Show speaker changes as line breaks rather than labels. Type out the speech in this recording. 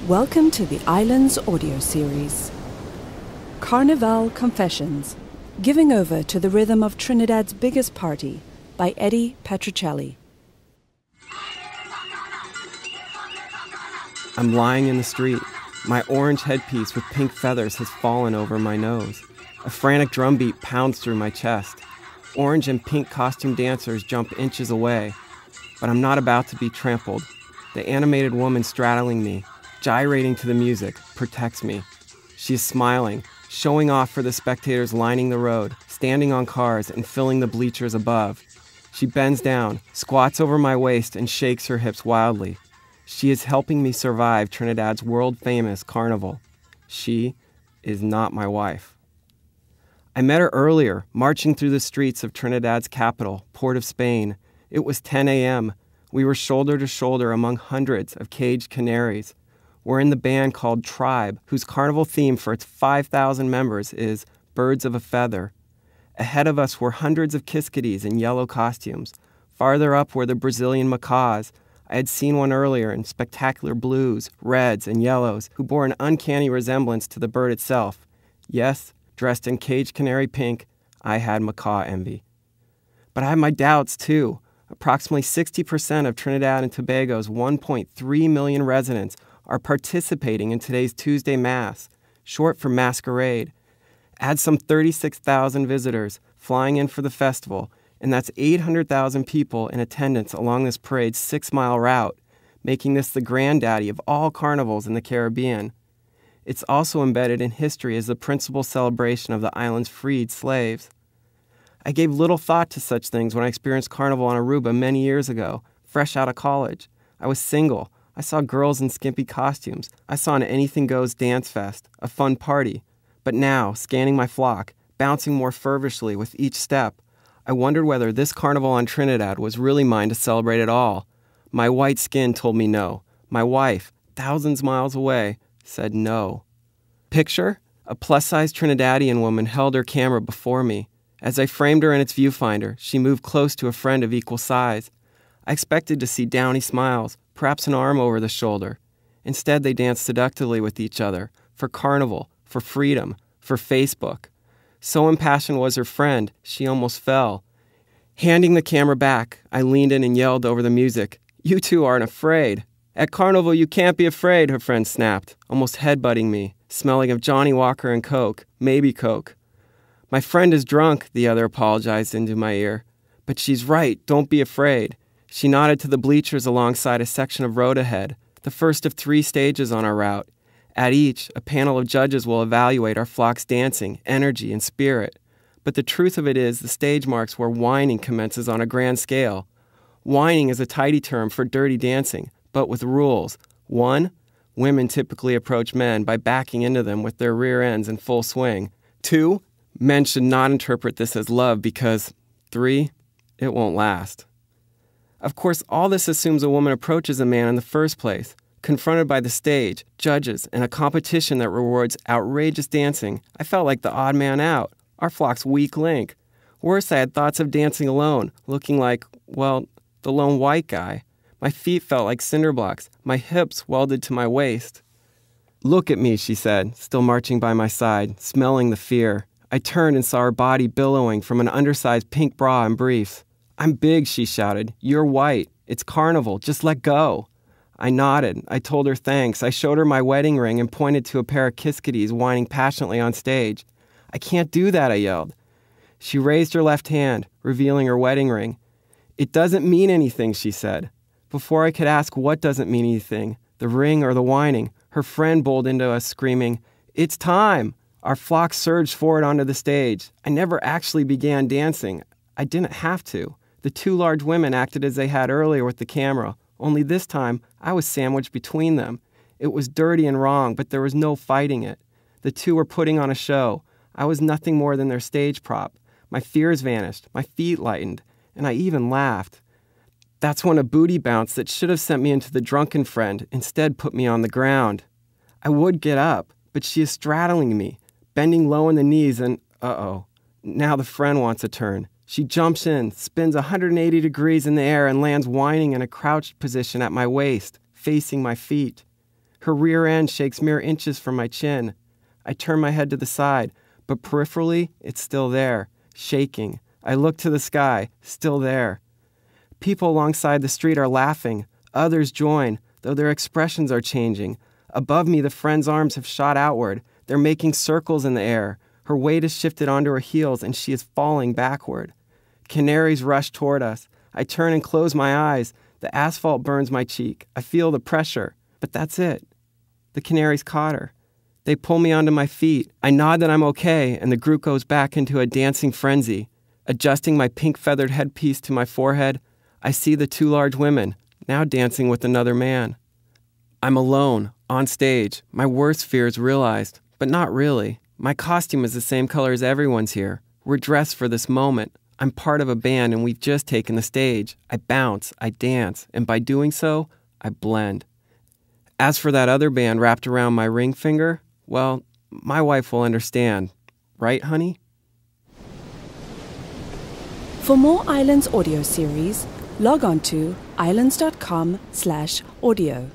Welcome to the Islands audio series. Carnival Confessions, Giving Over to the Rhythm of Trinidad's Biggest Party by Eddie Petruccelli.
I'm lying in the street. My orange headpiece with pink feathers has fallen over my nose. A frantic drumbeat pounds through my chest. Orange and pink costume dancers jump inches away. But I'm not about to be trampled. The animated woman straddling me, gyrating to the music, protects me. She is smiling, showing off for the spectators lining the road, standing on cars and filling the bleachers above. She bends down, squats over my waist, and shakes her hips wildly. She is helping me survive Trinidad's world-famous Carnival. She is not my wife. I met her earlier, marching through the streets of Trinidad's capital, Port of Spain. It was 10 a.m. We were shoulder to shoulder among hundreds of caged canaries. We're in the band called Tribe, whose carnival theme for its 5,000 members is Birds of a Feather. Ahead of us were hundreds of kiskadis in yellow costumes. Farther up were the Brazilian macaws. I had seen one earlier in spectacular blues, reds, and yellows, who bore an uncanny resemblance to the bird itself. Yes, dressed in caged canary pink, I had macaw envy. But I had my doubts, too. Approximately 60% of Trinidad and Tobago's 1.3 million residents are participating in today's Tuesday Mass, short for masquerade. Add some 36,000 visitors flying in for the festival, and that's 800,000 people in attendance along this parade's 6-mile route, making this the granddaddy of all carnivals in the Caribbean. It's also embedded in history as the principal celebration of the island's freed slaves. I gave little thought to such things when I experienced Carnival on Aruba many years ago, fresh out of college. I was single. I saw girls in skimpy costumes. I saw an anything goes dance fest, a fun party. But now, scanning my flock, bouncing more fervently with each step, I wondered whether this carnival on Trinidad was really mine to celebrate at all. My white skin told me no. My wife, thousands miles away, said no. Picture? A plus-sized Trinidadian woman held her camera before me. As I framed her in its viewfinder, she moved close to a friend of equal size. I expected to see downy smiles, perhaps an arm over the shoulder. Instead, they danced seductively with each other, for Carnival, for freedom, for Facebook. So impassioned was her friend, she almost fell. Handing the camera back, I leaned in and yelled over the music, "You two aren't afraid." "At Carnival, you can't be afraid," her friend snapped, almost headbutting me, smelling of Johnny Walker and Coke, maybe Coke. "My friend is drunk," the other apologized into my ear. "But she's right, don't be afraid." She nodded to the bleachers alongside a section of road ahead, the first of 3 stages on our route. At each, a panel of judges will evaluate our flock's dancing, energy, and spirit. But the truth of it is the stage marks where whining commences on a grand scale. Whining is a tidy term for dirty dancing, but with rules. 1, women typically approach men by backing into them with their rear ends in full swing. 2, men should not interpret this as love because 3, it won't last. Of course, all this assumes a woman approaches a man in the first place. Confronted by the stage, judges, and a competition that rewards outrageous dancing, I felt like the odd man out, our flock's weak link. Worse, I had thoughts of dancing alone, looking like, well, the lone white guy. My feet felt like cinder blocks, my hips welded to my waist. "Look at me," she said, still marching by my side, smelling the fear. I turned and saw her body billowing from an undersized pink bra and briefs. "I'm big," she shouted. "You're white. It's Carnival. Just let go." I nodded. I told her thanks. I showed her my wedding ring and pointed to a pair of kiskadis whining passionately on stage. "I can't do that," I yelled. She raised her left hand, revealing her wedding ring. "It doesn't mean anything," she said. Before I could ask what doesn't mean anything, the ring or the whining, her friend bowled into us screaming, "It's time!" Our flock surged forward onto the stage. I never actually began dancing. I didn't have to. The 2 large women acted as they had earlier with the camera, only this time I was sandwiched between them. It was dirty and wrong, but there was no fighting it. The 2 were putting on a show. I was nothing more than their stage prop. My fears vanished, my feet lightened, and I even laughed. That's when a booty bounce that should have sent me into the drunken friend instead put me on the ground. I would get up, but she is straddling me, bending low in the knees and, now the friend wants a turn. She jumps in, spins 180 degrees in the air and lands whining in a crouched position at my waist, facing my feet. Her rear end shakes mere inches from my chin. I turn my head to the side, but peripherally, it's still there, shaking. I look to the sky, still there. People alongside the street are laughing. Others join, though their expressions are changing. Above me, the friend's arms have shot outward. They're making circles in the air. Her weight is shifted onto her heels, and she is falling backward. Canaries rush toward us. I turn and close my eyes. The asphalt burns my cheek. I feel the pressure, but that's it. The canaries caught her. They pull me onto my feet. I nod that I'm okay, and the group goes back into a dancing frenzy. Adjusting my pink-feathered headpiece to my forehead, I see the two large women, now dancing with another man. I'm alone, on stage, my worst fears realized, but not really. My costume is the same color as everyone's here. We're dressed for this moment. I'm part of a band and we've just taken the stage. I bounce, I dance, and by doing so, I blend. As for that other band wrapped around my ring finger, well, my wife will understand. Right, honey?
For more Islands audio series, log on to islands.com/audio.